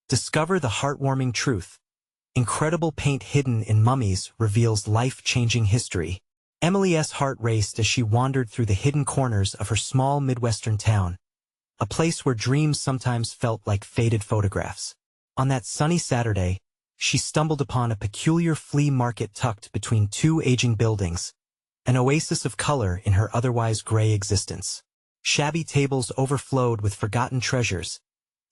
Discover the heartwarming truth. Incredible paint hidden in Mummies reveals life-changing history. Emily's heart raced as she wandered through the hidden corners of her small Midwestern town, a place where dreams sometimes felt like faded photographs. On that sunny Saturday, she stumbled upon a peculiar flea market tucked between two aging buildings, an oasis of color in her otherwise gray existence. Shabby tables overflowed with forgotten treasures,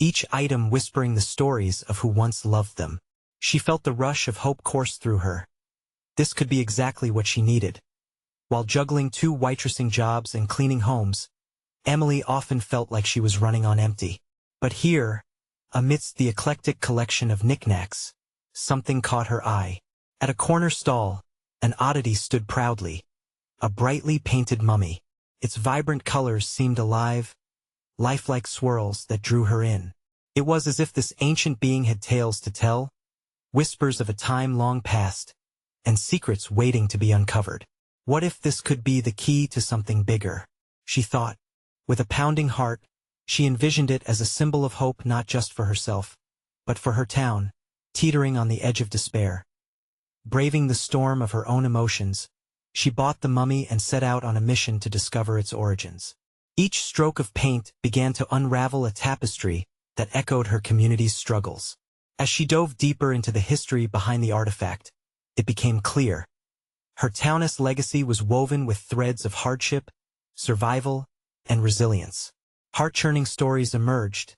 each item whispering the stories of who once loved them. She felt the rush of hope course through her. This could be exactly what she needed. While juggling 2 waitressing jobs and cleaning homes, Emily often felt like she was running on empty. But here, amidst the eclectic collection of knickknacks, something caught her eye. At a corner stall, an oddity stood proudly, a brightly painted mummy. Its vibrant colors seemed alive, lifelike swirls that drew her in. It was as if this ancient being had tales to tell, whispers of a time long past, and secrets waiting to be uncovered. What if this could be the key to something bigger? She thought. With a pounding heart, she envisioned it as a symbol of hope not just for herself, but for her town, teetering on the edge of despair. Braving the storm of her own emotions, she bought the mummy and set out on a mission to discover its origins. Each stroke of paint began to unravel a tapestry that echoed her community's struggles. As she dove deeper into the history behind the artifact, it became clear. Her town's legacy was woven with threads of hardship, survival, and resilience. Heart-churning stories emerged,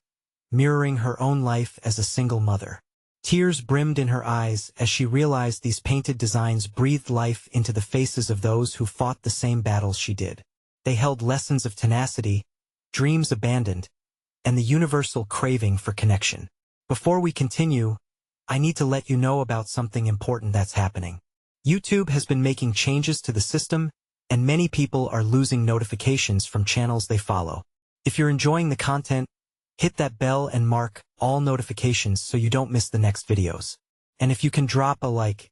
mirroring her own life as a single mother. Tears brimmed in her eyes as she realized these painted designs breathed life into the faces of those who fought the same battles she did. They held lessons of tenacity, dreams abandoned, and the universal craving for connection. Before we continue, I need to let you know about something important that's happening. YouTube has been making changes to the system, and many people are losing notifications from channels they follow. If you're enjoying the content, hit that bell and mark all notifications so you don't miss the next videos. And if you can drop a like,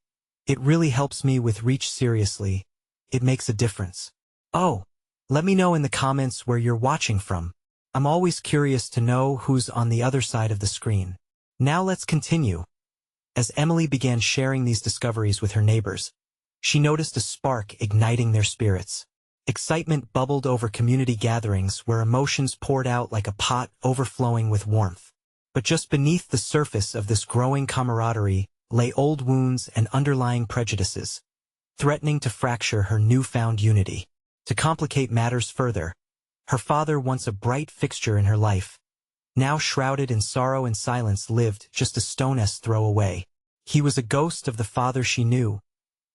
it really helps me with reach. Seriously, it makes a difference. Oh, let me know in the comments where you're watching from. I'm always curious to know who's on the other side of the screen. Now let's continue. As Emily began sharing these discoveries with her neighbors, she noticed a spark igniting their spirits. Excitement bubbled over community gatherings where emotions poured out like a pot overflowing with warmth. But just beneath the surface of this growing camaraderie lay old wounds and underlying prejudices, threatening to fracture her newfound unity. To complicate matters further, her father, once a bright fixture in her life, now shrouded in sorrow and silence, lived just a stone's throw away. He was a ghost of the father she knew,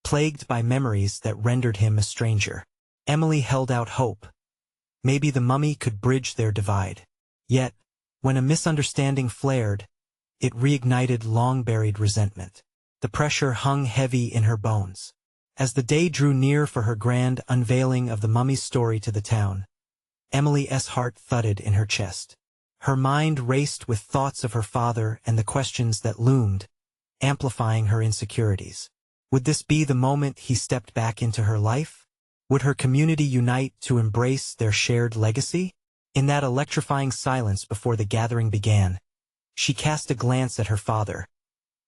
plagued by memories that rendered him a stranger. Emily held out hope. Maybe the mummy could bridge their divide. Yet, when a misunderstanding flared, it reignited long-buried resentment. The pressure hung heavy in her bones. As the day drew near for her grand unveiling of the mummy's story to the town, Emily's heart thudded in her chest. Her mind raced with thoughts of her father and the questions that loomed, amplifying her insecurities. Would this be the moment he stepped back into her life? Would her community unite to embrace their shared legacy? In that electrifying silence before the gathering began, she cast a glance at her father,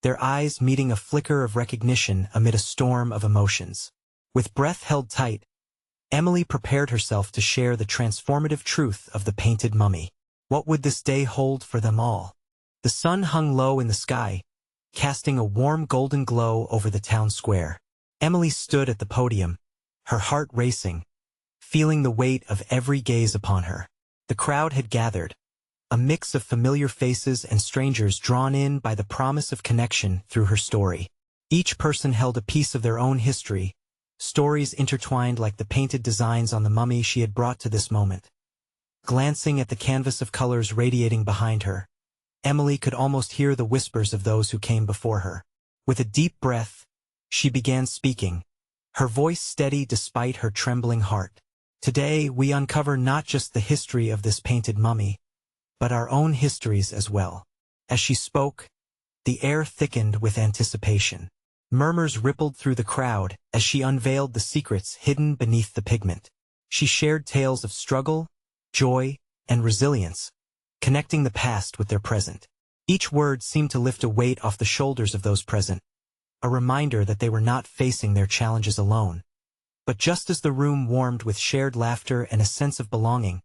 their eyes meeting a flicker of recognition amid a storm of emotions. With breath held tight, Emily prepared herself to share the transformative truth of the painted mummy. What would this day hold for them all? The sun hung low in the sky, casting a warm golden glow over the town square. Emily stood at the podium, her heart racing, feeling the weight of every gaze upon her. The crowd had gathered, a mix of familiar faces and strangers drawn in by the promise of connection through her story. Each person held a piece of their own history, stories intertwined like the painted designs on the mummy she had brought to this moment. Glancing at the canvas of colors radiating behind her, Emily could almost hear the whispers of those who came before her. With a deep breath, she began speaking, her voice steady despite her trembling heart. Today we uncover not just the history of this painted mummy, but our own histories as well. As she spoke, the air thickened with anticipation. Murmurs rippled through the crowd as she unveiled the secrets hidden beneath the pigment. She shared tales of struggle, joy, and resilience, connecting the past with their present. Each word seemed to lift a weight off the shoulders of those present, a reminder that they were not facing their challenges alone. But just as the room warmed with shared laughter and a sense of belonging,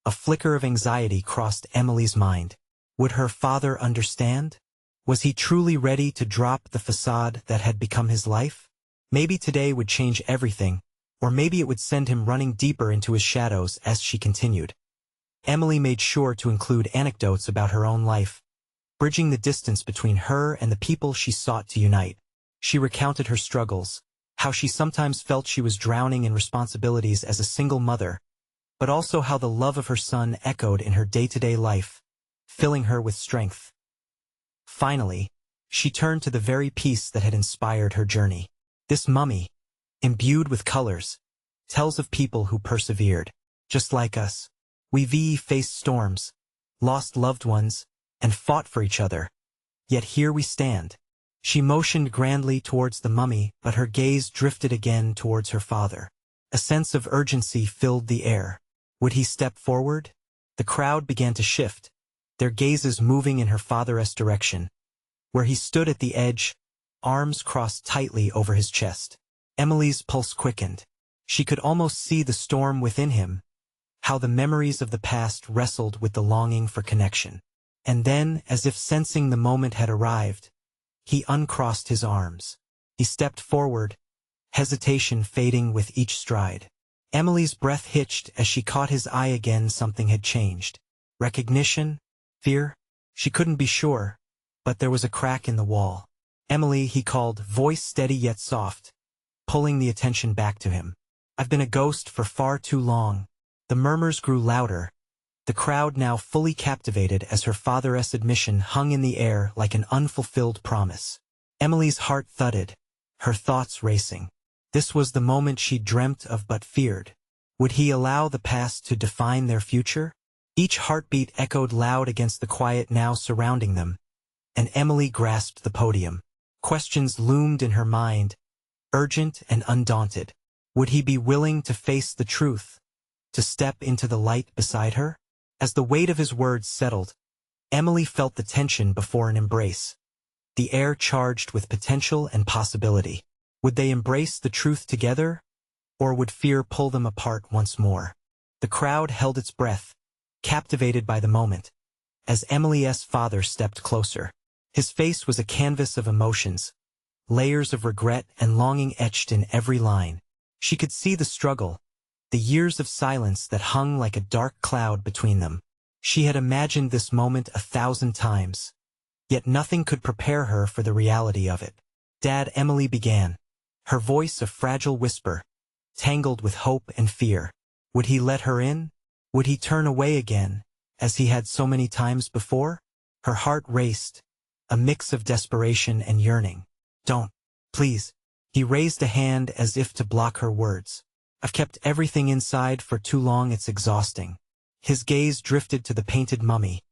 a flicker of anxiety crossed Emily's mind. Would her father understand? Was he truly ready to drop the facade that had become his life? Maybe today would change everything, or maybe it would send him running deeper into his shadows as she continued. Emily made sure to include anecdotes about her own life, bridging the distance between her and the people she sought to unite. She recounted her struggles, how she sometimes felt she was drowning in responsibilities as a single mother, but also how the love of her son echoed in her day-to-day life, filling her with strength. Finally, she turned to the very piece that had inspired her journey. This mummy, imbued with colors, tells of people who persevered. Just like us, we faced storms, lost loved ones, and fought for each other. Yet here we stand. She motioned grandly towards the mummy, but her gaze drifted again towards her father. A sense of urgency filled the air. Would he step forward? The crowd began to shift, their gazes moving in her father's direction. Where he stood at the edge, arms crossed tightly over his chest. Emily's pulse quickened. She could almost see the storm within him, how the memories of the past wrestled with the longing for connection. And then, as if sensing the moment had arrived, he uncrossed his arms. He stepped forward, hesitation fading with each stride. Emily's breath hitched as she caught his eye again. Something had changed. Recognition? Fear? She couldn't be sure, but there was a crack in the wall. Emily, he called, voice steady yet soft, pulling the attention back to him. I've been a ghost for far too long. The murmurs grew louder, the crowd now fully captivated as her father's admission hung in the air like an unfulfilled promise. Emily's heart thudded, her thoughts racing. This was the moment she dreamt of but feared. Would he allow the past to define their future? Each heartbeat echoed loud against the quiet now surrounding them, and Emily grasped the podium. Questions loomed in her mind, urgent and undaunted. Would he be willing to face the truth, to step into the light beside her? As the weight of his words settled, Emily felt the tension before an embrace, the air charged with potential and possibility. Would they embrace the truth together, or would fear pull them apart once more? The crowd held its breath, captivated by the moment, as Emily's father stepped closer. His face was a canvas of emotions, layers of regret and longing etched in every line. She could see the struggle, the years of silence that hung like a dark cloud between them. She had imagined this moment 1,000 times, yet nothing could prepare her for the reality of it. Dad, Emily began, her voice a fragile whisper, tangled with hope and fear. Would he let her in? Would he turn away again, as he had so many times before? Her heart raced, a mix of desperation and yearning. Don't, please. He raised a hand as if to block her words. I've kept everything inside for too long, it's exhausting. His gaze drifted to the painted mummy,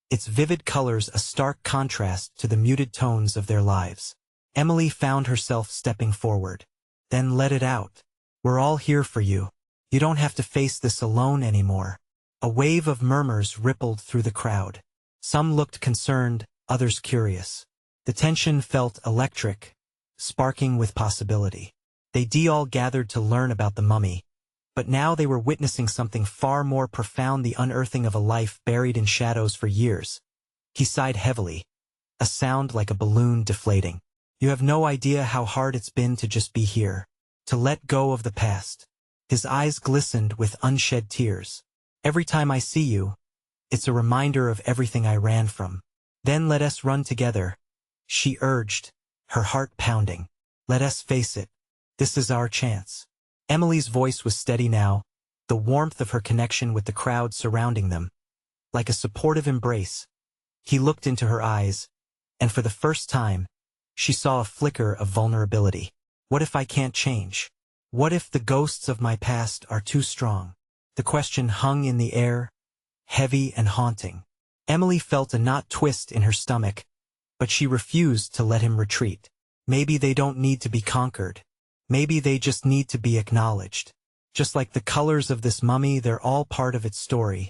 its vivid colors a stark contrast to the muted tones of their lives. Emily found herself stepping forward. Then let it out. We're all here for you. You don't have to face this alone anymore. A wave of murmurs rippled through the crowd. Some looked concerned, others curious. The tension felt electric, sparking with possibility. They all gathered to learn about the mummy, but now they were witnessing something far more profound, the unearthing of a life buried in shadows for years. He sighed heavily, a sound like a balloon deflating. You have no idea how hard it's been to just be here, to let go of the past. His eyes glistened with unshed tears. Every time I see you, it's a reminder of everything I ran from. Then let us run together, she urged, her heart pounding. Let us face it. This is our chance. Emily's voice was steady now, the warmth of her connection with the crowd surrounding them. Like a supportive embrace, he looked into her eyes, and for the first time, she saw a flicker of vulnerability. What if I can't change? What if the ghosts of my past are too strong? The question hung in the air, heavy and haunting. Emily felt a knot twist in her stomach, but she refused to let him retreat. Maybe they don't need to be conquered. Maybe they just need to be acknowledged. Just like the colors of this mummy, they're all part of its story,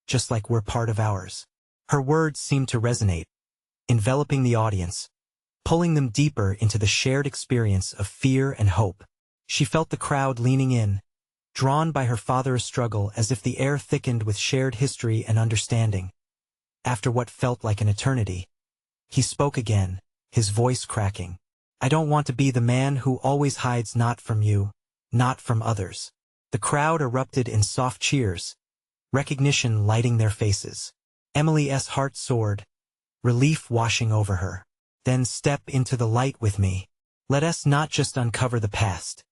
just like we're part of ours. Her words seemed to resonate, enveloping the audience, pulling them deeper into the shared experience of fear and hope. She felt the crowd leaning in, drawn by her father's struggle as if the air thickened with shared history and understanding. After what felt like an eternity, he spoke again, his voice cracking. "I don't want to be the man who always hides, not from you, not from others." The crowd erupted in soft cheers, recognition lighting their faces. Emily's heart soared, relief washing over her. "Then step into the light with me. Let us not just uncover the past.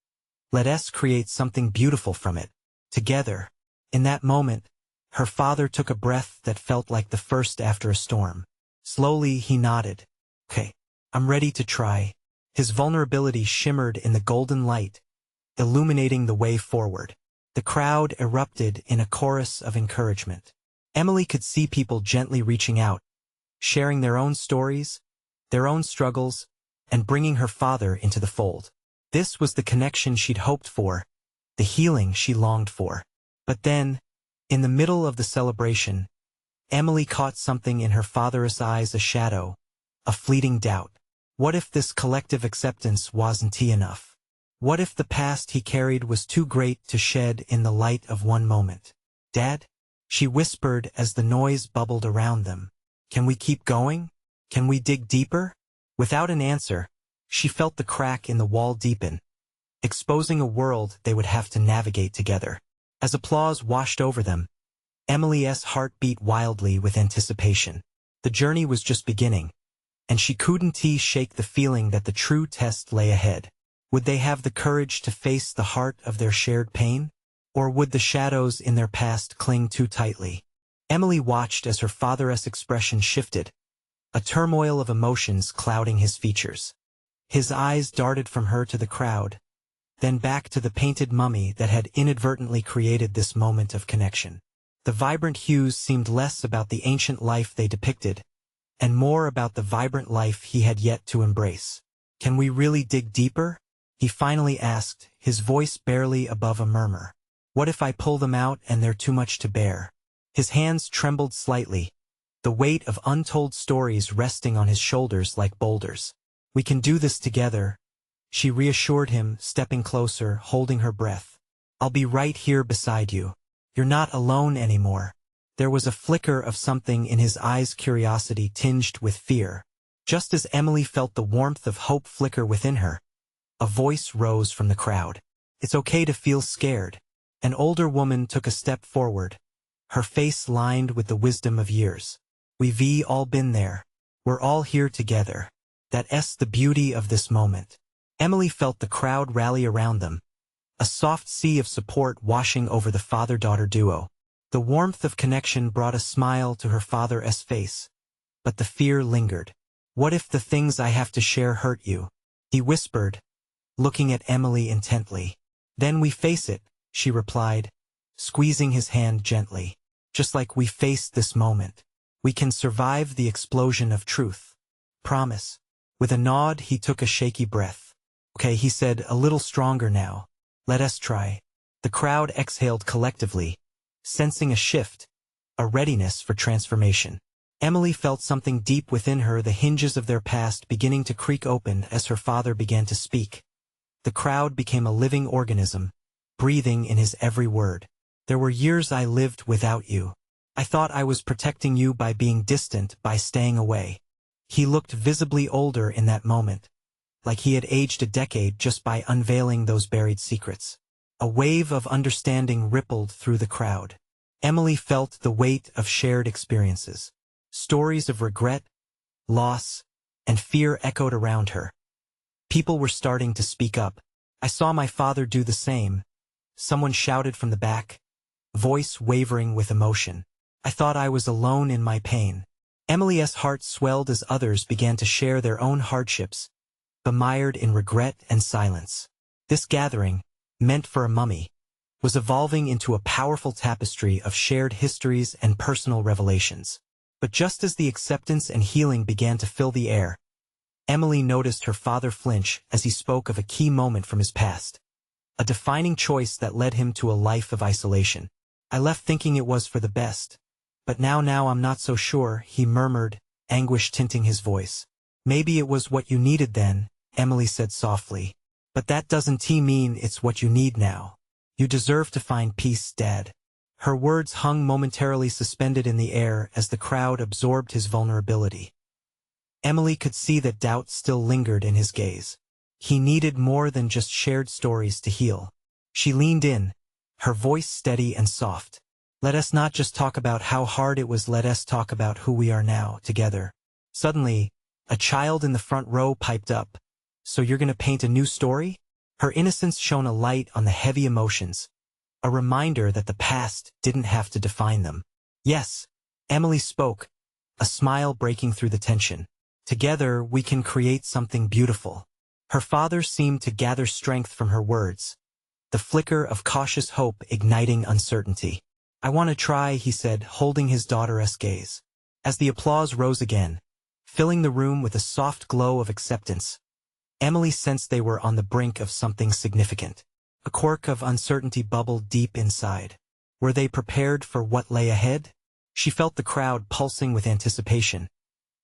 Let us create something beautiful from it, together." In that moment, her father took a breath that felt like the first after a storm. Slowly he nodded. "Okay, I'm ready to try." His vulnerability shimmered in the golden light, illuminating the way forward. The crowd erupted in a chorus of encouragement. Emily could see people gently reaching out, sharing their own stories, their own struggles, and bringing her father into the fold. This was the connection she'd hoped for, the healing she longed for. But then, in the middle of the celebration, Emily caught something in her father's eyes, a shadow, a fleeting doubt. What if this collective acceptance wasn't enough? What if the past he carried was too great to shed in the light of one moment? "Dad?" she whispered as the noise bubbled around them. "Can we keep going? Can we dig deeper?" Without an answer, she felt the crack in the wall deepen, exposing a world they would have to navigate together. As applause washed over them, Emily's heart beat wildly with anticipation. The journey was just beginning, and she couldn't shake the feeling that the true test lay ahead. Would they have the courage to face the heart of their shared pain? Or would the shadows in their past cling too tightly? Emily watched as her father's expression shifted, a turmoil of emotions clouding his features. His eyes darted from her to the crowd, then back to the painted mummy that had inadvertently created this moment of connection. The vibrant hues seemed less about the ancient life they depicted, and more about the vibrant life he had yet to embrace. "Can we really dig deeper?" he finally asked, his voice barely above a murmur. "What if I pull them out and they're too much to bear?" His hands trembled slightly, the weight of untold stories resting on his shoulders like boulders. "We can do this together," she reassured him, stepping closer, holding her breath. "I'll be right here beside you. You're not alone anymore." There was a flicker of something in his eyes, curiosity tinged with fear. Just as Emily felt the warmth of hope flicker within her, a voice rose from the crowd. "It's okay to feel scared." An older woman took a step forward, her face lined with the wisdom of years. "We've all been there. We're all here together. That's the beauty of this moment." Emily felt the crowd rally around them, a soft sea of support washing over the father-daughter duo. The warmth of connection brought a smile to her father's face, but the fear lingered. "What if the things I have to share hurt you?" he whispered, looking at Emily intently. "Then we face it," she replied, squeezing his hand gently. "Just like we faced this moment. We can survive the explosion of truth. Promise." With a nod, he took a shaky breath. "Okay," he said, a little stronger now. "Let us try." The crowd exhaled collectively, sensing a shift, a readiness for transformation. Emily felt something deep within her, the hinges of their past beginning to creak open as her father began to speak. The crowd became a living organism, breathing in his every word. "There were years I lived without you. I thought I was protecting you by being distant, by staying away." He looked visibly older in that moment, like he had aged a decade just by unveiling those buried secrets. A wave of understanding rippled through the crowd. Emily felt the weight of shared experiences. Stories of regret, loss, and fear echoed around her. People were starting to speak up. "I saw my father do the same," someone shouted from the back, voice wavering with emotion. "I thought I was alone in my pain." Emily's heart swelled as others began to share their own hardships, bemired in regret and silence. This gathering, meant for a mummy, was evolving into a powerful tapestry of shared histories and personal revelations. But just as the acceptance and healing began to fill the air, Emily noticed her father flinch as he spoke of a key moment from his past, a defining choice that led him to a life of isolation. "I left thinking it was for the best, but now I'm not so sure," he murmured, anguish tinting his voice. Maybe it was what you needed then, Emily said softly. But that doesn't mean it's what you need now. You deserve to find peace, Dad. Her words hung momentarily suspended in the air as the crowd absorbed his vulnerability. Emily could see that doubt still lingered in his gaze. He needed more than just shared stories to heal. She leaned in, her voice steady and soft. Let us not just talk about how hard it was, let us talk about who we are now, together. Suddenly, a child in the front row piped up. So you're gonna paint a new story? Her innocence shone a light on the heavy emotions, a reminder that the past didn't have to define them. Yes, Emily spoke, a smile breaking through the tension. Together, we can create something beautiful. Her father seemed to gather strength from her words, the flicker of cautious hope igniting uncertainty. I want to try, he said, holding his daughter's gaze. As the applause rose again, filling the room with a soft glow of acceptance, Emily sensed they were on the brink of something significant. A quirk of uncertainty bubbled deep inside. Were they prepared for what lay ahead? She felt the crowd pulsing with anticipation.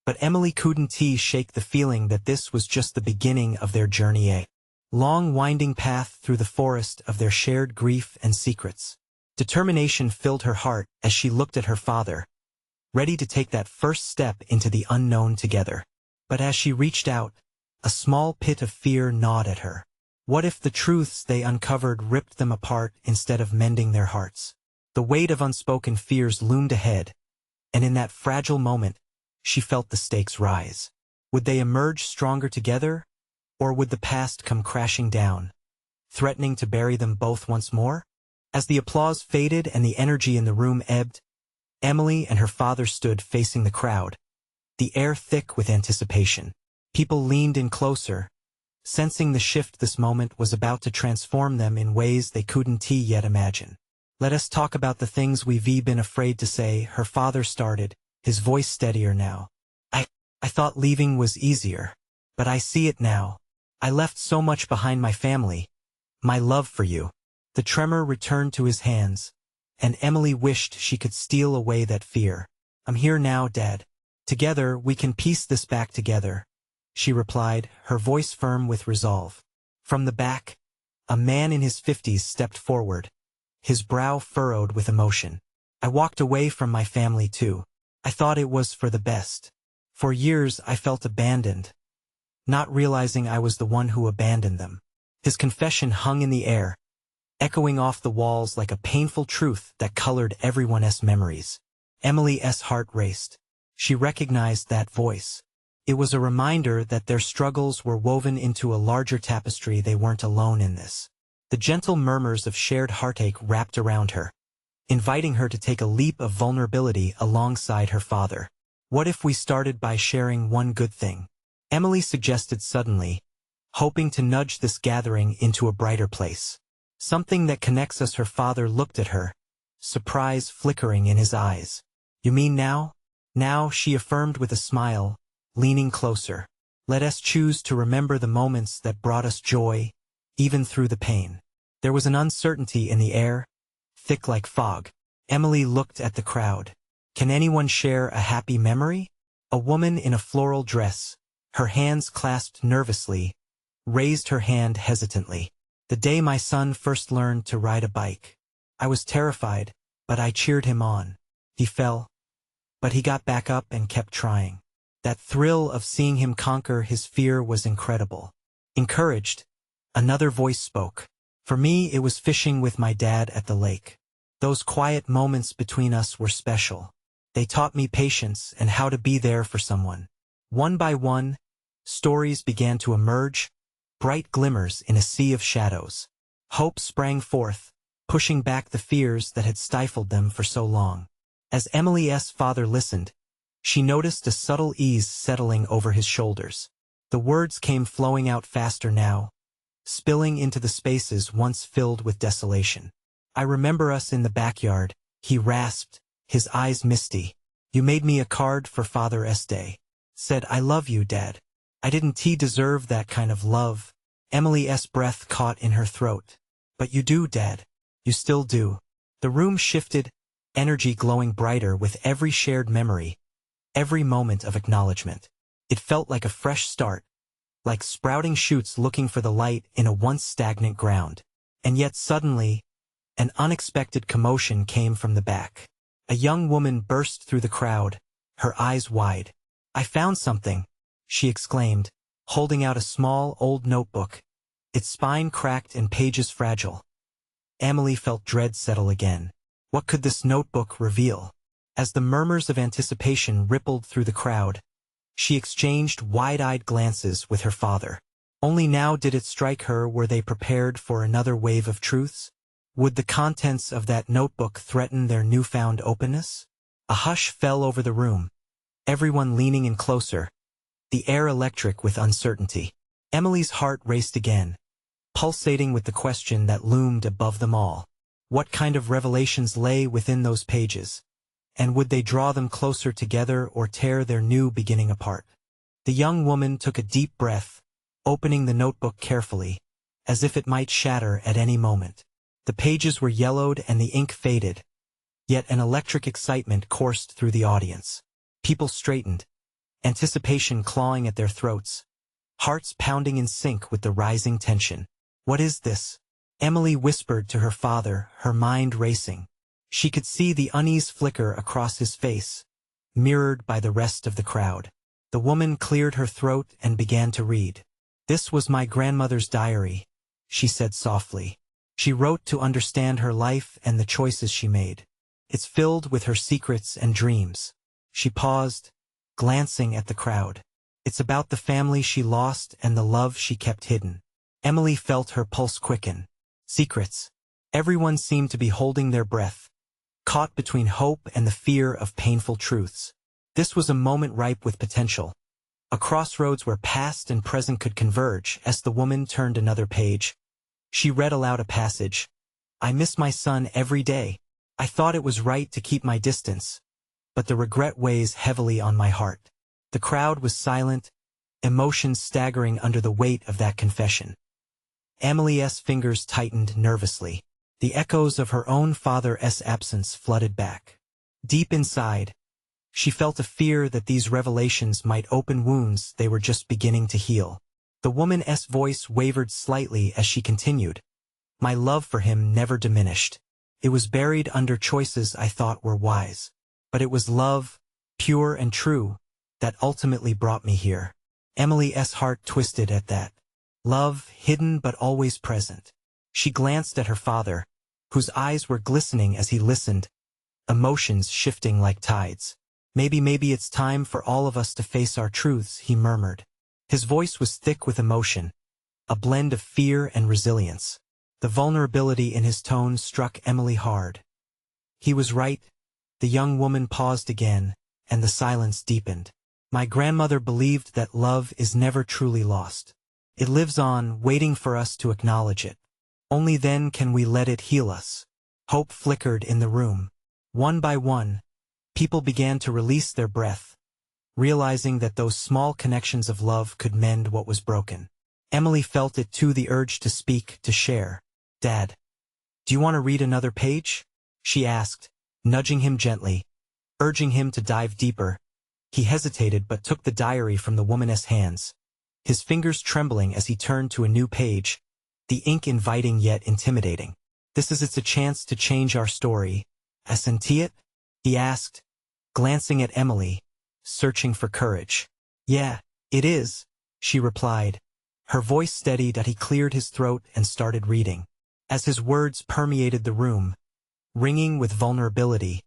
But Emily couldn't shake the feeling that this was just the beginning of their journey, a long winding path through the forest of their shared grief and secrets. Determination filled her heart as she looked at her father, ready to take that first step into the unknown together. But as she reached out, a small pit of fear gnawed at her. What if the truths they uncovered ripped them apart instead of mending their hearts? The weight of unspoken fears loomed ahead, and in that fragile moment, she felt the stakes rise. Would they emerge stronger together, or would the past come crashing down, threatening to bury them both once more? As the applause faded and the energy in the room ebbed, Emily and her father stood facing the crowd, the air thick with anticipation. People leaned in closer, sensing the shift this moment was about to transform them in ways they couldn't yet imagine. Let us talk about the things we've been afraid to say, her father started, his voice steadier now. I thought leaving was easier, but I see it now. I left so much behind, my family, my love for you. The tremor returned to his hands, and Emily wished she could steal away that fear. I'm here now, Dad. Together we can piece this back together, she replied, her voice firm with resolve. From the back, a man in his 50s stepped forward, his brow furrowed with emotion. I walked away from my family too. I thought it was for the best. For years I felt abandoned, not realizing I was the one who abandoned them. His confession hung in the air, echoing off the walls like a painful truth that colored everyone's memories. Emily's heart raced. She recognized that voice. It was a reminder that their struggles were woven into a larger tapestry. They weren't alone in this. The gentle murmurs of shared heartache wrapped around her, inviting her to take a leap of vulnerability alongside her father. What if we started by sharing one good thing? Emily suggested suddenly, hoping to nudge this gathering into a brighter place. Something that connects us. Her father looked at her, surprise flickering in his eyes. You mean now? Now, she affirmed with a smile, leaning closer. Let us choose to remember the moments that brought us joy, even through the pain. There was an uncertainty in the air, thick like fog. Emily looked at the crowd. Can anyone share a happy memory? A woman in a floral dress, her hands clasped nervously, raised her hand hesitantly. The day my son first learned to ride a bike. I was terrified, but I cheered him on. He fell, but he got back up and kept trying. That thrill of seeing him conquer his fear was incredible. Encouraged, another voice spoke. For me, it was fishing with my dad at the lake. Those quiet moments between us were special. They taught me patience and how to be there for someone. One by one, stories began to emerge, bright glimmers in a sea of shadows. Hope sprang forth, pushing back the fears that had stifled them for so long. As Emily's father listened, she noticed a subtle ease settling over his shoulders. The words came flowing out faster now, spilling into the spaces once filled with desolation. I remember us in the backyard, he rasped, his eyes misty. You made me a card for Father's Day. Said, I love you, Dad. I didn't deserve that kind of love. Emily's breath caught in her throat. But you do, Dad. You still do. The room shifted, energy glowing brighter with every shared memory. every moment of acknowledgement. It felt like a fresh start, like sprouting shoots looking for the light in a once stagnant ground. And yet suddenly, an unexpected commotion came from the back. A young woman burst through the crowd, her eyes wide. "I found something," she exclaimed, holding out a small, old notebook, its spine cracked and pages fragile. Emily felt dread settle again. What could this notebook reveal? As the murmurs of anticipation rippled through the crowd, she exchanged wide-eyed glances with her father. Only now did it strike her, were they prepared for another wave of truths? Would the contents of that notebook threaten their newfound openness? A hush fell over the room, everyone leaning in closer, the air electric with uncertainty. Emily's heart raced again, pulsating with the question that loomed above them all. What kind of revelations lay within those pages? And would they draw them closer together or tear their new beginning apart? The young woman took a deep breath, opening the notebook carefully, as if it might shatter at any moment. The pages were yellowed and the ink faded, yet an electric excitement coursed through the audience. People straightened, anticipation clawing at their throats, hearts pounding in sync with the rising tension. "What is this?" Emily whispered to her father, her mind racing. She could see the unease flicker across his face, mirrored by the rest of the crowd. The woman cleared her throat and began to read. "This was my grandmother's diary," she said softly. "She wrote to understand her life and the choices she made. It's filled with her secrets and dreams." She paused, glancing at the crowd. "It's about the family she lost and the love she kept hidden." Emily felt her pulse quicken. Secrets. Everyone seemed to be holding their breath, caught between hope and the fear of painful truths. This was a moment ripe with potential, a crossroads where past and present could converge. As the woman turned another page, she read aloud a passage. "I miss my son every day. I thought it was right to keep my distance, but the regret weighs heavily on my heart." The crowd was silent, emotions staggering under the weight of that confession. Emily's fingers tightened nervously. The echoes of her own father's absence flooded back. Deep inside, she felt a fear that these revelations might open wounds they were just beginning to heal. The woman's voice wavered slightly as she continued. "My love for him never diminished. It was buried under choices I thought were wise. But it was love, pure and true, that ultimately brought me here." Emily's heart twisted at that. Love, hidden but always present. She glanced at her father, whose eyes were glistening as he listened, emotions shifting like tides. Maybe it's time for all of us to face our truths," he murmured. His voice was thick with emotion, a blend of fear and resilience. The vulnerability in his tone struck Emily hard. He was right. The young woman paused again, and the silence deepened. "My grandmother believed that love is never truly lost. It lives on, waiting for us to acknowledge it. Only then can we let it heal us." Hope flickered in the room. One by one, people began to release their breath, realizing that those small connections of love could mend what was broken. Emily felt it too, the urge to speak, to share. "Dad, do you want to read another page?" she asked, nudging him gently, urging him to dive deeper. He hesitated but took the diary from the woman's hands, his fingers trembling as he turned to a new page, the ink inviting yet intimidating. "This is it's a chance to change our story. Isn't it?" he asked, glancing at Emily, searching for courage. "Yeah, it is," she replied. Her voice steadied as he cleared his throat and started reading. As his words permeated the room, ringing with vulnerability,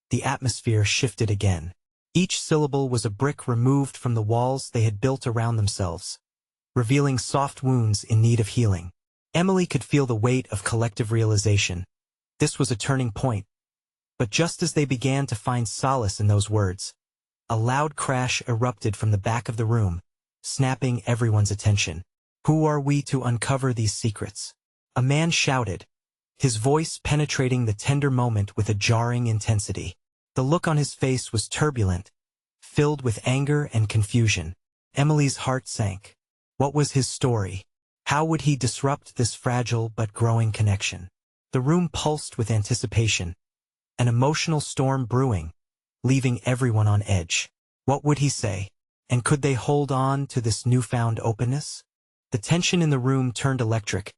the atmosphere shifted again. Each syllable was a brick removed from the walls they had built around themselves, revealing soft wounds in need of healing. Emily could feel the weight of collective realization. This was a turning point. But just as they began to find solace in those words, a loud crash erupted from the back of the room, snapping everyone's attention. "Who are we to uncover these secrets?" a man shouted, his voice penetrating the tender moment with a jarring intensity. The look on his face was turbulent, filled with anger and confusion. Emily's heart sank. What was his story? How would he disrupt this fragile but growing connection? The room pulsed with anticipation, an emotional storm brewing, leaving everyone on edge. What would he say? And could they hold on to this newfound openness? The tension in the room turned electric,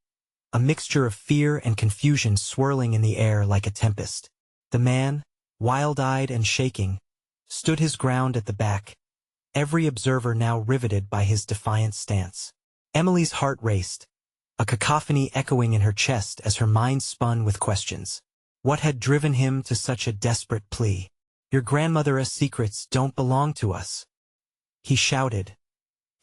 a mixture of fear and confusion swirling in the air like a tempest. The man, wild-eyed and shaking, stood his ground at the back, every observer now riveted by his defiant stance. Emily's heart raced, a cacophony echoing in her chest as her mind spun with questions. What had driven him to such a desperate plea? "Your grandmother's secrets don't belong to us," he shouted,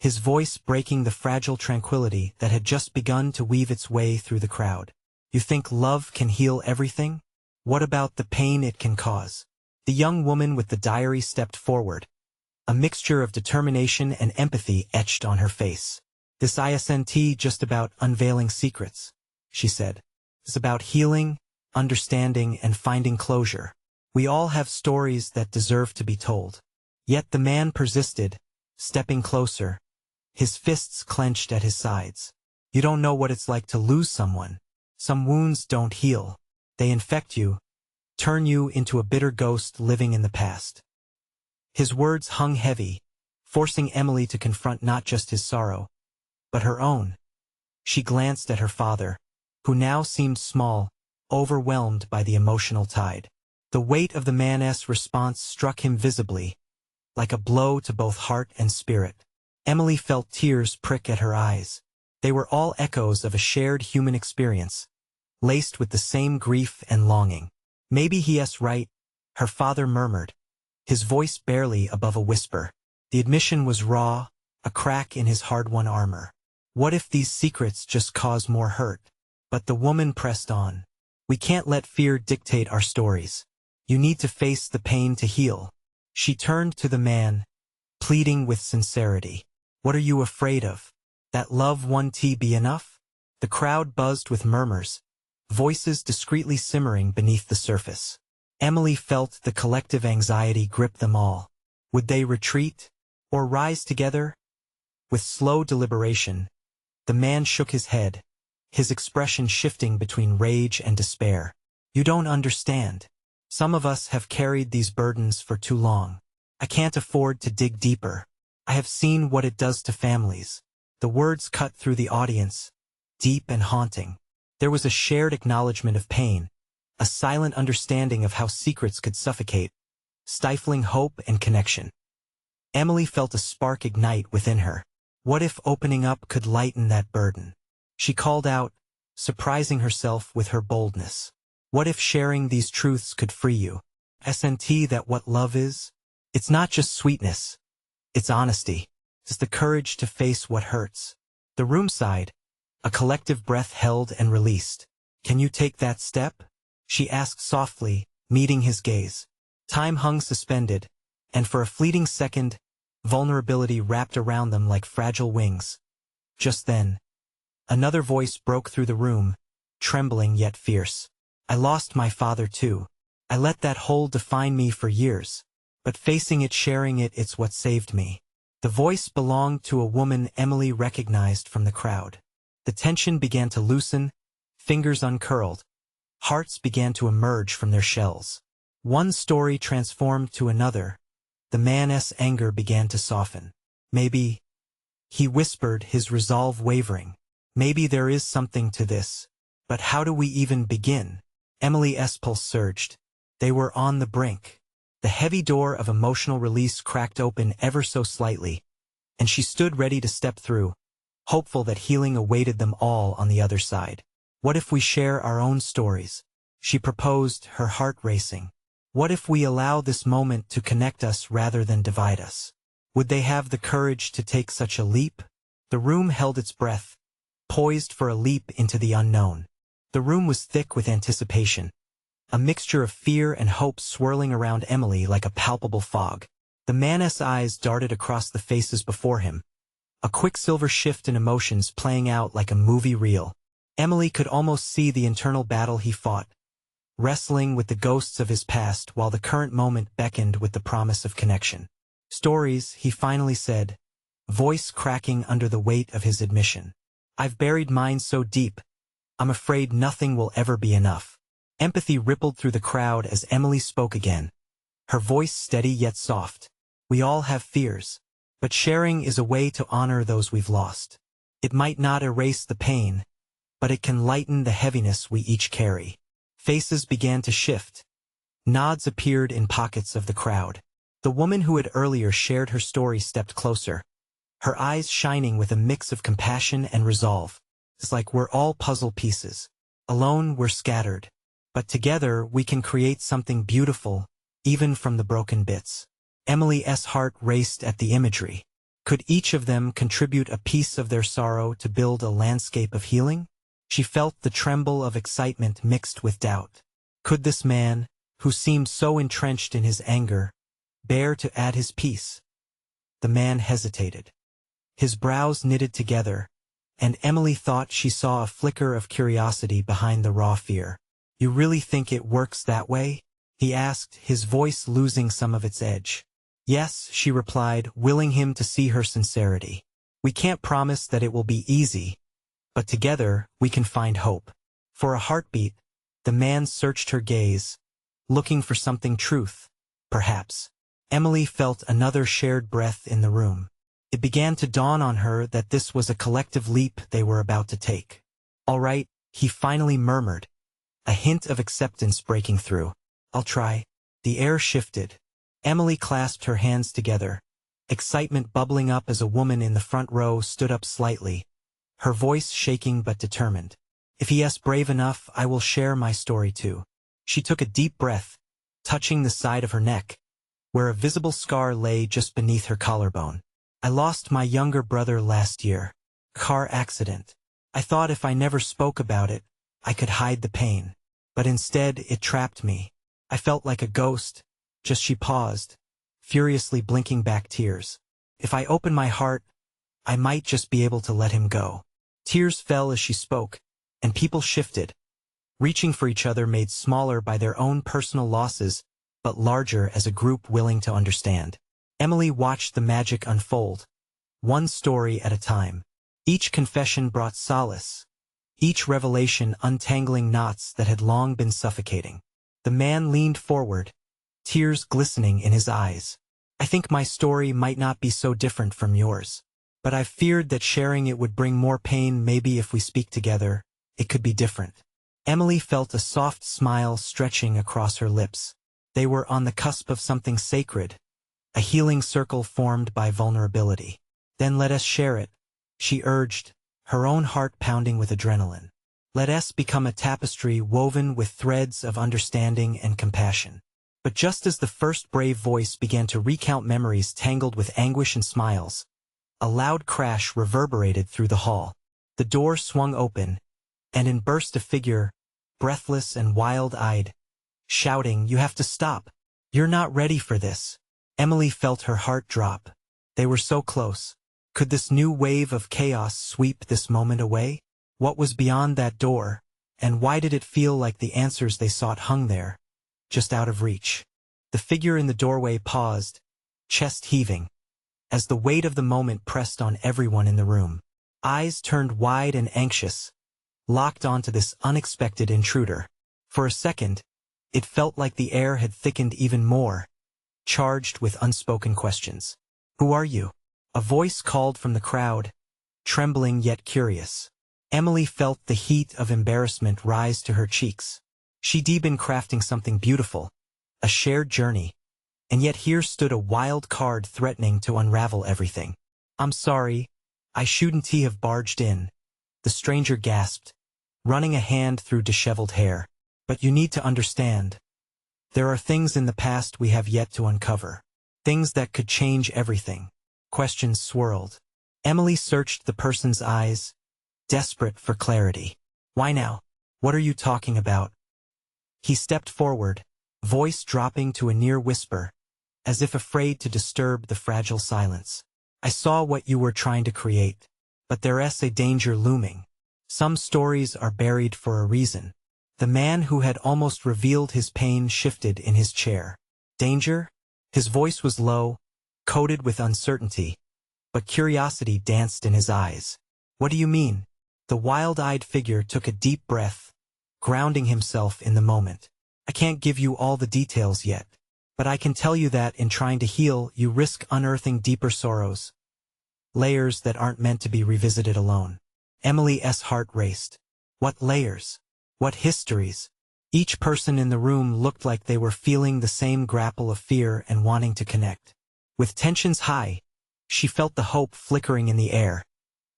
his voice breaking the fragile tranquility that had just begun to weave its way through the crowd. "You think love can heal everything? What about the pain it can cause?" The young woman with the diary stepped forward, a mixture of determination and empathy etched on her face. "This isn't just about unveiling secrets," she said. "It's about healing, understanding, and finding closure. We all have stories that deserve to be told." Yet the man persisted, stepping closer, his fists clenched at his sides. "You don't know what it's like to lose someone. Some wounds don't heal. They infect you, turn you into a bitter ghost living in the past." His words hung heavy, forcing Emily to confront not just his sorrow, but her own. She glanced at her father, who now seemed small, overwhelmed by the emotional tide. The weight of the man's response struck him visibly, like a blow to both heart and spirit. Emily felt tears prick at her eyes. They were all echoes of a shared human experience, laced with the same grief and longing. "Maybe he's right," her father murmured, his voice barely above a whisper. The admission was raw, a crack in his hard-won armor. What if these secrets just cause more hurt? But the woman pressed on. "We can't let fear dictate our stories. You need to face the pain to heal." She turned to the man, pleading with sincerity. "What are you afraid of? That love won't be enough?" The crowd buzzed with murmurs, voices discreetly simmering beneath the surface. Emily felt the collective anxiety grip them all. Would they retreat, or rise together? With slow deliberation, the man shook his head, his expression shifting between rage and despair. "You don't understand. Some of us have carried these burdens for too long. I can't afford to dig deeper. I have seen what it does to families." The words cut through the audience, deep and haunting. There was a shared acknowledgement of pain, a silent understanding of how secrets could suffocate, stifling hope and connection. Emily felt a spark ignite within her. What if opening up could lighten that burden? She called out, surprising herself with her boldness. "What if sharing these truths could free you? Isn't that what love is? It's not just sweetness. It's honesty. It's the courage to face what hurts." The room sighed, a collective breath held and released. "Can you take that step?" she asked softly, meeting his gaze. Time hung suspended, and for a fleeting second, vulnerability wrapped around them like fragile wings. Just then, another voice broke through the room, trembling yet fierce. "I lost my father too. I let that hole define me for years. But facing it, sharing it, it's what saved me." The voice belonged to a woman Emily recognized from the crowd. The tension began to loosen, fingers uncurled, hearts began to emerge from their shells. One story transformed to another. The man's anger began to soften. "Maybe," he whispered, his resolve wavering, "maybe there is something to this. But how do we even begin?" Emily's pulse surged. They were on the brink. The heavy door of emotional release cracked open ever so slightly, and she stood ready to step through, hopeful that healing awaited them all on the other side. "What if we share our own stories?" she proposed, her heart racing. "What if we allow this moment to connect us rather than divide us?" Would they have the courage to take such a leap? The room held its breath, poised for a leap into the unknown. The room was thick with anticipation, a mixture of fear and hope swirling around Emily like a palpable fog. The man's eyes darted across the faces before him, a quicksilver shift in emotions playing out like a movie reel. Emily could almost see the internal battle he fought, wrestling with the ghosts of his past while the current moment beckoned with the promise of connection. "Stories," he finally said, voice cracking under the weight of his admission. "I've buried mine so deep, I'm afraid nothing will ever be enough." Empathy rippled through the crowd as Emily spoke again, her voice steady yet soft. We all have fears. But sharing is a way to honor those we've lost. It might not erase the pain, but it can lighten the heaviness we each carry. Faces began to shift. Nods appeared in pockets of the crowd. The woman who had earlier shared her story stepped closer, her eyes shining with a mix of compassion and resolve. It's like we're all puzzle pieces. Alone, we're scattered. But together, we can create something beautiful, even from the broken bits. Emily's heart raced at the imagery. Could each of them contribute a piece of their sorrow to build a landscape of healing? She felt the tremble of excitement mixed with doubt. Could this man, who seemed so entrenched in his anger, bear to add his piece? The man hesitated. His brows knitted together, and Emily thought she saw a flicker of curiosity behind the raw fear. You really think it works that way? He asked, his voice losing some of its edge. Yes, she replied, willing him to see her sincerity. We can't promise that it will be easy, but together we can find hope. For a heartbeat, the man searched her gaze, looking for something truth, perhaps. Emily felt another shared breath in the room. It began to dawn on her that this was a collective leap they were about to take. All right, he finally murmured, a hint of acceptance breaking through. I'll try. The air shifted. Emily clasped her hands together, excitement bubbling up as a woman in the front row stood up slightly, her voice shaking but determined. If he is brave enough, I will share my story too. She took a deep breath, touching the side of her neck, where a visible scar lay just beneath her collarbone. I lost my younger brother last year. Car accident. I thought if I never spoke about it, I could hide the pain. But instead, it trapped me. I felt like a ghost. She paused, furiously blinking back tears. If I open my heart, I might just be able to let him go. Tears fell as she spoke, and people shifted, reaching for each other made smaller by their own personal losses, but larger as a group willing to understand. Emily watched the magic unfold, one story at a time. Each confession brought solace, each revelation untangling knots that had long been suffocating. The man leaned forward, tears glistening in his eyes. I think my story might not be so different from yours. But I've feared that sharing it would bring more pain. Maybe if we speak together, it could be different. Emily felt a soft smile stretching across her lips. They were on the cusp of something sacred, a healing circle formed by vulnerability. Then let us share it, she urged, her own heart pounding with adrenaline. Let us become a tapestry woven with threads of understanding and compassion. But just as the first brave voice began to recount memories tangled with anguish and smiles, a loud crash reverberated through the hall. The door swung open, and in burst a figure, breathless and wild-eyed, shouting, "You have to stop. You're not ready for this." Emily felt her heart drop. They were so close. Could this new wave of chaos sweep this moment away? What was beyond that door, and why did it feel like the answers they sought hung there, just out of reach? The figure in the doorway paused, chest heaving, as the weight of the moment pressed on everyone in the room. Eyes turned wide and anxious, locked onto this unexpected intruder. For a second, it felt like the air had thickened even more, charged with unspoken questions. "Who are you?" A voice called from the crowd, trembling yet curious. Emily felt the heat of embarrassment rise to her cheeks. She'd been crafting something beautiful, a shared journey, and yet here stood a wild card threatening to unravel everything. "I'm sorry, I shouldn't have barged in," the stranger gasped, running a hand through disheveled hair. "But you need to understand. There are things in the past we have yet to uncover. Things that could change everything." Questions swirled. Emily searched the person's eyes, desperate for clarity. "Why now? What are you talking about?" He stepped forward, voice dropping to a near whisper, as if afraid to disturb the fragile silence. "I saw what you were trying to create, but there's a danger looming. Some stories are buried for a reason." The man who had almost revealed his pain shifted in his chair. "Danger?" His voice was low, coated with uncertainty, but curiosity danced in his eyes. "What do you mean?" The wild-eyed figure took a deep breath, grounding himself in the moment. "I can't give you all the details yet, But I can tell you that in trying to heal, you risk unearthing deeper sorrows, layers that aren't meant to be revisited alone. Emily's heart raced. What layers? What histories? Each person in the room looked like they were feeling the same grapple of fear and wanting to connect. With tensions high, she felt the hope flickering in the air,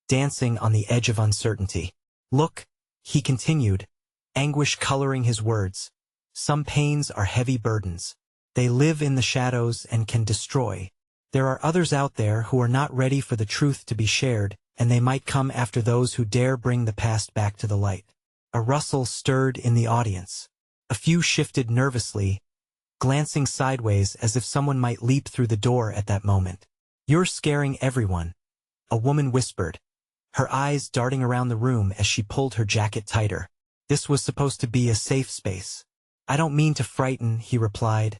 dancing on the edge of uncertainty. Look, he continued, anguish coloring his words. Some pains are heavy burdens. They live in the shadows and can destroy. There are others out there who are not ready for the truth to be shared, and they might come after those who dare bring the past back to the light. A rustle stirred in the audience. A few shifted nervously, glancing sideways as if someone might leap through the door at that moment. "You're scaring everyone," a woman whispered, her eyes darting around the room as she pulled her jacket tighter. "This was supposed to be a safe space." "I don't mean to frighten," he replied,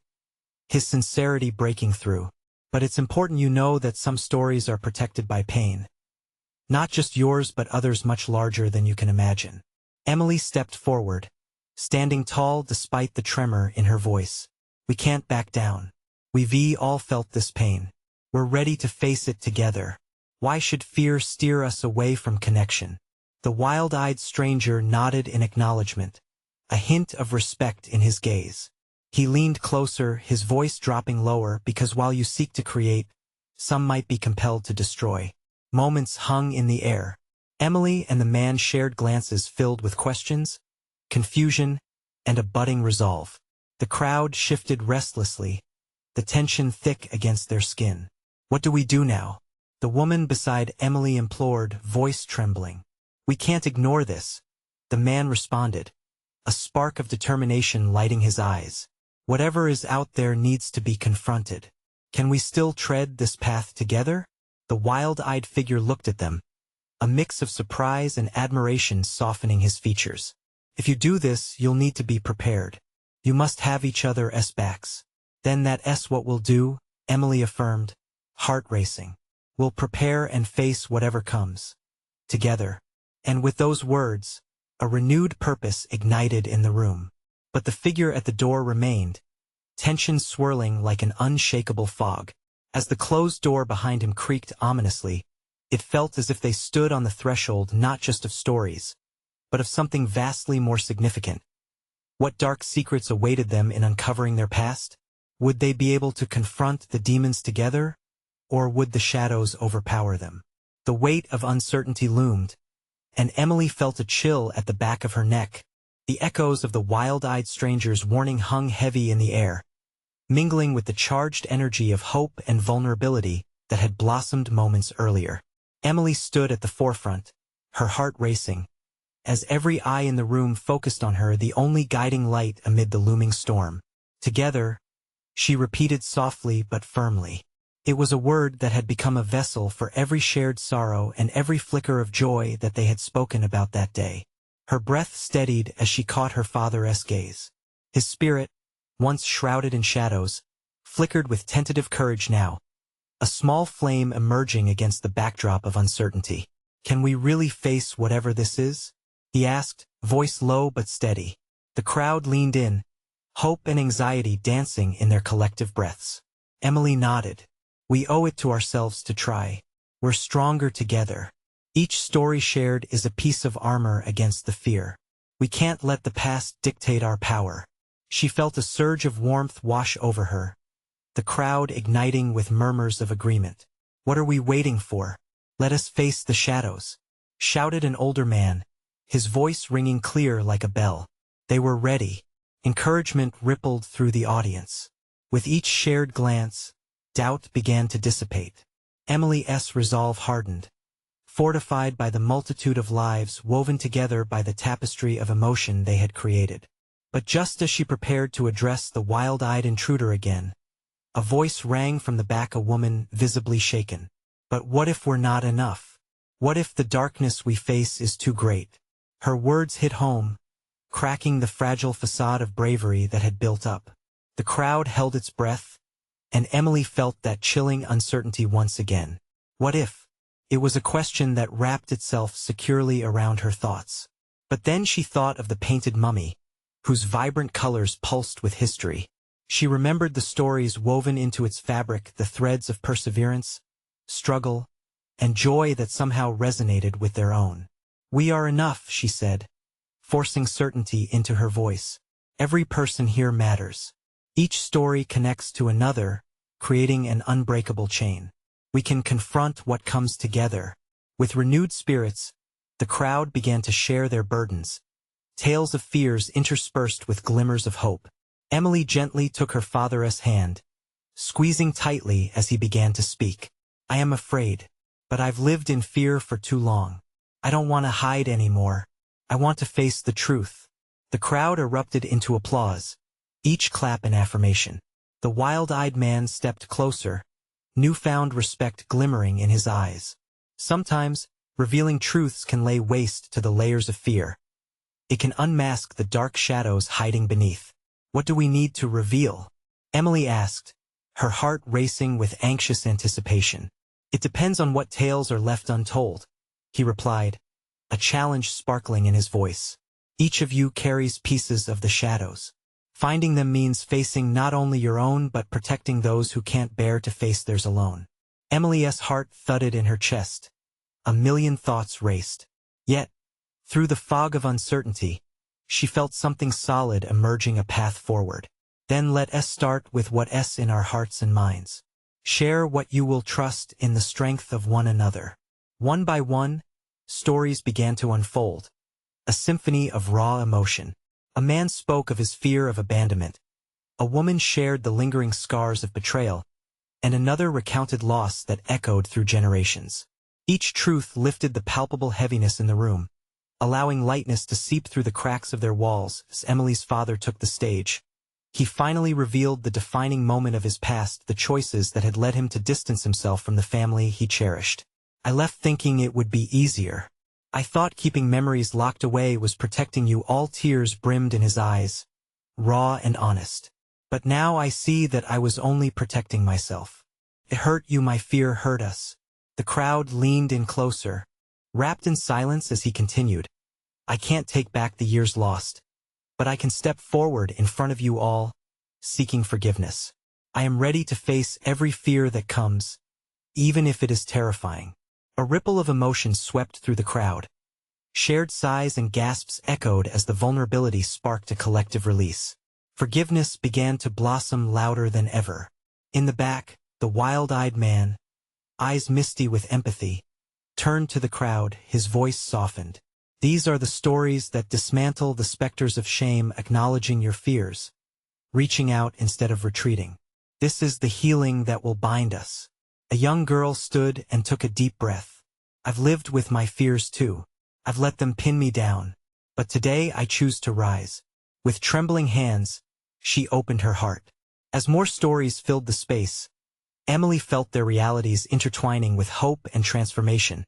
his sincerity breaking through. "But it's important you know that some stories are protected by pain. Not just yours but others much larger than you can imagine." Emily stepped forward, standing tall despite the tremor in her voice. "We can't back down. We've all felt this pain. We're ready to face it together. Why should fear steer us away from connection?" The wild-eyed stranger nodded in acknowledgement, a hint of respect in his gaze. He leaned closer, his voice dropping lower, because while you seek to create, some might be compelled to destroy. Moments hung in the air. Emily and the man shared glances filled with questions, confusion, and a budding resolve. The crowd shifted restlessly, the tension thick against their skin. "What do we do now?" the woman beside Emily implored, voice trembling. "We can't ignore this," the man responded, a spark of determination lighting his eyes. "Whatever is out there needs to be confronted. Can we still tread this path together?" The wild-eyed figure looked at them, a mix of surprise and admiration softening his features. "If you do this, you'll need to be prepared. You must have each other's backs." "Then that's what we'll do," Emily affirmed, heart racing. "We'll prepare and face whatever comes. Together." And with those words, a renewed purpose ignited in the room. But the figure at the door remained, tension swirling like an unshakable fog. As the closed door behind him creaked ominously, it felt as if they stood on the threshold not just of stories, but of something vastly more significant. What dark secrets awaited them in uncovering their past? Would they be able to confront the demons together, or would the shadows overpower them? The weight of uncertainty loomed, and Emily felt a chill at the back of her neck. The echoes of the wild-eyed stranger's warning hung heavy in the air, mingling with the charged energy of hope and vulnerability that had blossomed moments earlier. Emily stood at the forefront, her heart racing, as every eye in the room focused on her, the only guiding light amid the looming storm. "Together," she repeated softly but firmly. It was a word that had become a vessel for every shared sorrow and every flicker of joy that they had spoken about that day. Her breath steadied as she caught her father's gaze. His spirit, once shrouded in shadows, flickered with tentative courage now, a small flame emerging against the backdrop of uncertainty. "Can we really face whatever this is?" he asked, voice low but steady. The crowd leaned in, hope and anxiety dancing in their collective breaths. Emily nodded. "We owe it to ourselves to try. We're stronger together. Each story shared is a piece of armor against the fear. We can't let the past dictate our power." She felt a surge of warmth wash over her, the crowd igniting with murmurs of agreement. "What are we waiting for? Let us face the shadows," shouted an older man, his voice ringing clear like a bell. They were ready. Encouragement rippled through the audience. With each shared glance, doubt began to dissipate. Emily's resolve hardened, fortified by the multitude of lives woven together by the tapestry of emotion they had created. But just as she prepared to address the wild-eyed intruder again, a voice rang from the back, a woman visibly shaken. "But what if we're not enough? What if the darkness we face is too great?" Her words hit home, cracking the fragile facade of bravery that had built up. The crowd held its breath, and Emily felt that chilling uncertainty once again. What if? It was a question that wrapped itself securely around her thoughts. But then she thought of the painted mummy, whose vibrant colors pulsed with history. She remembered the stories woven into its fabric, the threads of perseverance, struggle, and joy that somehow resonated with their own. "We are enough," she said, forcing certainty into her voice. "Every person here matters. Each story connects to another, creating an unbreakable chain. We can confront what comes together." With renewed spirits, the crowd began to share their burdens, tales of fears interspersed with glimmers of hope. Emily gently took her father's hand, squeezing tightly as he began to speak. "I am afraid, but I've lived in fear for too long. I don't want to hide anymore. I want to face the truth." The crowd erupted into applause, each clap an affirmation. The wild-eyed man stepped closer, newfound respect glimmering in his eyes. Sometimes, revealing truths can lay waste to the layers of fear. It can unmask the dark shadows hiding beneath. "What do we need to reveal?" Emily asked, her heart racing with anxious anticipation. "It depends on what tales are left untold," he replied, a challenge sparkling in his voice. "Each of you carries pieces of the shadows. Finding them means facing not only your own but protecting those who can't bear to face theirs alone." Emily's heart thudded in her chest. A million thoughts raced. Yet, through the fog of uncertainty, she felt something solid emerging, a path forward. "Then let us start with what's in our hearts and minds. Share what you will trust in the strength of one another." One by one, stories began to unfold, a symphony of raw emotion. A man spoke of his fear of abandonment. A woman shared the lingering scars of betrayal, and another recounted loss that echoed through generations. Each truth lifted the palpable heaviness in the room, allowing lightness to seep through the cracks of their walls. As Emily's father took the stage, he finally revealed the defining moment of his past, the choices that had led him to distance himself from the family he cherished. "I left thinking it would be easier. I thought keeping memories locked away was protecting you." All tears brimmed in his eyes, raw and honest. "But now I see that I was only protecting myself. It hurt you, my fear hurt us." The crowd leaned in closer, wrapped in silence as he continued. "I can't take back the years lost, but I can step forward in front of you all, seeking forgiveness. I am ready to face every fear that comes, even if it is terrifying." A ripple of emotion swept through the crowd. Shared sighs and gasps echoed as the vulnerability sparked a collective release. Forgiveness began to blossom louder than ever. In the back, the wild-eyed man, eyes misty with empathy, turned to the crowd, his voice softened. "These are the stories that dismantle the specters of shame, acknowledging your fears, reaching out instead of retreating. This is the healing that will bind us." A young girl stood and took a deep breath. "I've lived with my fears too. I've let them pin me down. But today I choose to rise." With trembling hands, she opened her heart. As more stories filled the space, Emily felt their realities intertwining with hope and transformation,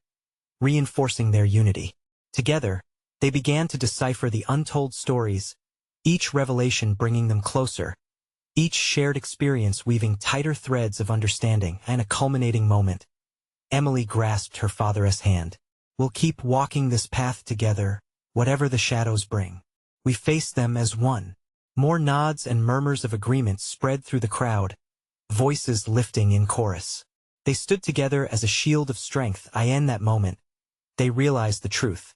reinforcing their unity. Together, they began to decipher the untold stories, each revelation bringing them closer, each shared experience weaving tighter threads of understanding. In a culminating moment, Emily grasped her father's hand. "We'll keep walking this path together, whatever the shadows bring. We face them as one." More nods and murmurs of agreement spread through the crowd, voices lifting in chorus. They stood together as a shield of strength. In that moment, they realized the truth.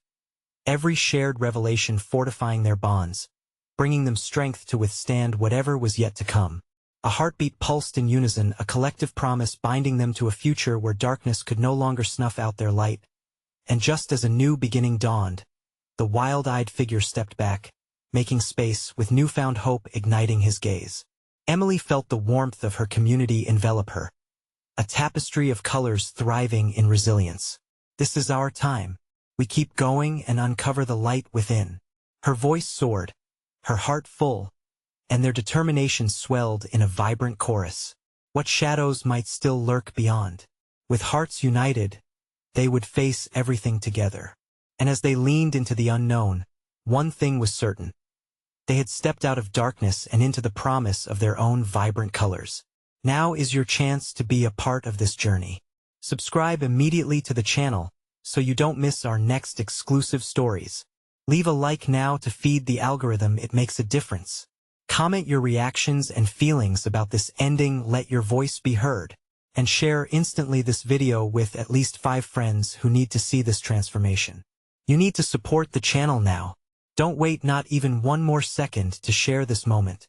Every shared revelation fortifying their bonds, bringing them strength to withstand whatever was yet to come. A heartbeat pulsed in unison, a collective promise binding them to a future where darkness could no longer snuff out their light. And just as a new beginning dawned, the wild-eyed figure stepped back, making space, with newfound hope igniting his gaze. Emily felt the warmth of her community envelop her, a tapestry of colors thriving in resilience. "This is our time. We keep going and uncover the light within." Her voice soared, her heart full, and their determination swelled in a vibrant chorus. What shadows might still lurk beyond? With hearts united, they would face everything together. And as they leaned into the unknown, one thing was certain. They had stepped out of darkness and into the promise of their own vibrant colors. Now is your chance to be a part of this journey. Subscribe immediately to the channel so you don't miss our next exclusive stories. Leave a like now to feed the algorithm. It makes a difference. Comment your reactions and feelings about this ending. Let your voice be heard. And share instantly this video with at least 5 friends who need to see this transformation. You need to support the channel now. Don't wait not even one more second to share this moment.